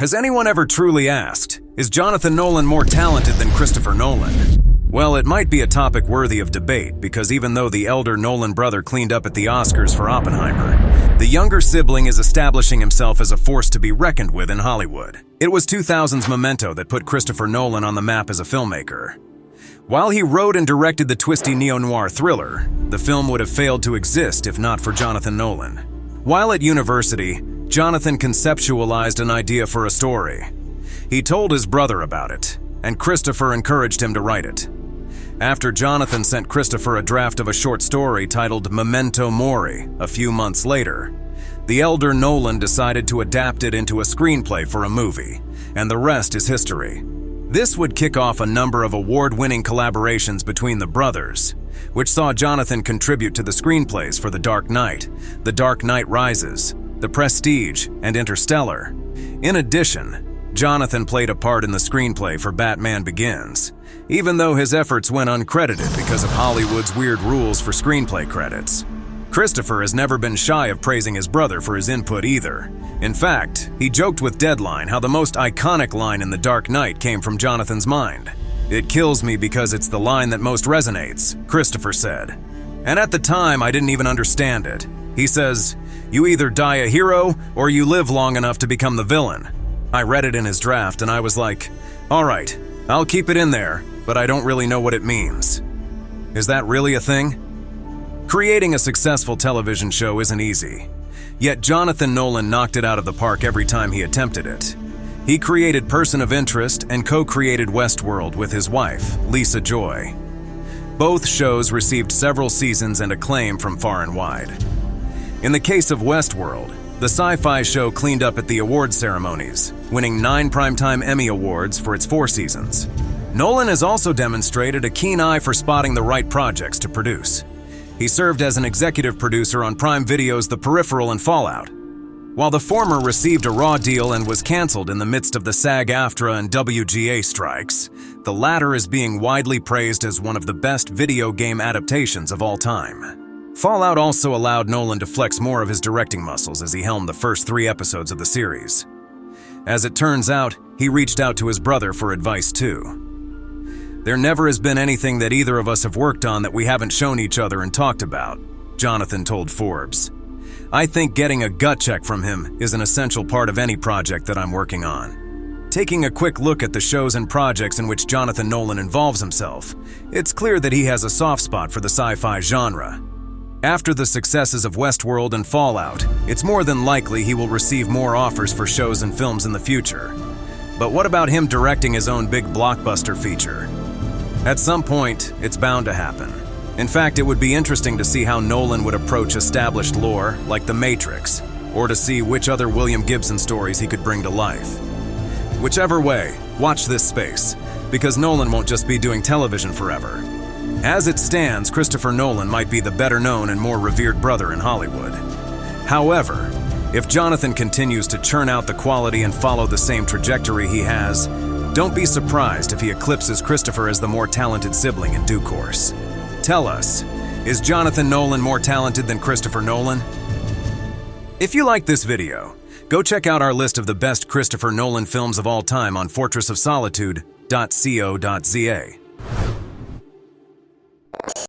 Has anyone ever truly asked, is Jonathan Nolan more talented than Christopher Nolan? Well, it might be a topic worthy of debate because even though the elder Nolan brother cleaned up at the Oscars for Oppenheimer, the younger sibling is establishing himself as a force to be reckoned with in Hollywood. It was 2000's Memento that put Christopher Nolan on the map as a filmmaker. While he wrote and directed the twisty neo-noir thriller, the film would have failed to exist if not for Jonathan Nolan. While at university, Jonathan conceptualized an idea for a story. He told his brother about it, and Christopher encouraged him to write it. After Jonathan sent Christopher a draft of a short story titled Memento Mori a few months later, the elder Nolan decided to adapt it into a screenplay for a movie, and the rest is history. This would kick off a number of award-winning collaborations between the brothers, which saw Jonathan contribute to the screenplays for The Dark Knight, The Dark Knight Rises, The Prestige, and Interstellar. In addition, Jonathan played a part in the screenplay for Batman Begins, even though his efforts went uncredited because of Hollywood's weird rules for screenplay credits. Christopher has never been shy of praising his brother for his input either. In fact, he joked with Deadline how the most iconic line in The Dark Knight came from Jonathan's mind. "It kills me because it's the line that most resonates," Christopher said. And at the time, I didn't even understand it. He says, "You either die a hero or you live long enough to become the villain." I read it in his draft and I was like, all right, I'll keep it in there, but I don't really know what it means. Is that really a thing? Creating a successful television show isn't easy. Yet Jonathan Nolan knocked it out of the park every time he attempted it. He created Person of Interest and co-created Westworld with his wife, Lisa Joy. Both shows received several seasons and acclaim from far and wide. In the case of Westworld, the sci-fi show cleaned up at the award ceremonies, winning 9 Primetime Emmy Awards for its 4 seasons. Nolan has also demonstrated a keen eye for spotting the right projects to produce. He served as an executive producer on Prime Video's The Peripheral and Fallout. While the former received a raw deal and was canceled in the midst of the SAG-AFTRA and WGA strikes, the latter is being widely praised as one of the best video game adaptations of all time. Fallout also allowed Nolan to flex more of his directing muscles as he helmed the first 3 episodes of the series. As it turns out, he reached out to his brother for advice too. "There never has been anything that either of us have worked on that we haven't shown each other and talked about," Jonathan told Forbes. "I think getting a gut check from him is an essential part of any project that I'm working on." Taking a quick look at the shows and projects in which Jonathan Nolan involves himself, it's clear that he has a soft spot for the sci-fi genre. After the successes of Westworld and Fallout, it's more than likely he will receive more offers for shows and films in the future. But what about him directing his own big blockbuster feature? At some point, it's bound to happen. In fact, it would be interesting to see how Nolan would approach established lore like The Matrix, or to see which other William Gibson stories he could bring to life. Whichever way, watch this space, because Nolan won't just be doing television forever. As it stands, Christopher Nolan might be the better known and more revered brother in Hollywood. However, if Jonathan continues to churn out the quality and follow the same trajectory he has, don't be surprised if he eclipses Christopher as the more talented sibling in due course. Tell us, is Jonathan Nolan more talented than Christopher Nolan? If you like this video, go check out our list of the best Christopher Nolan films of all time on fortressofsolitude.co.za.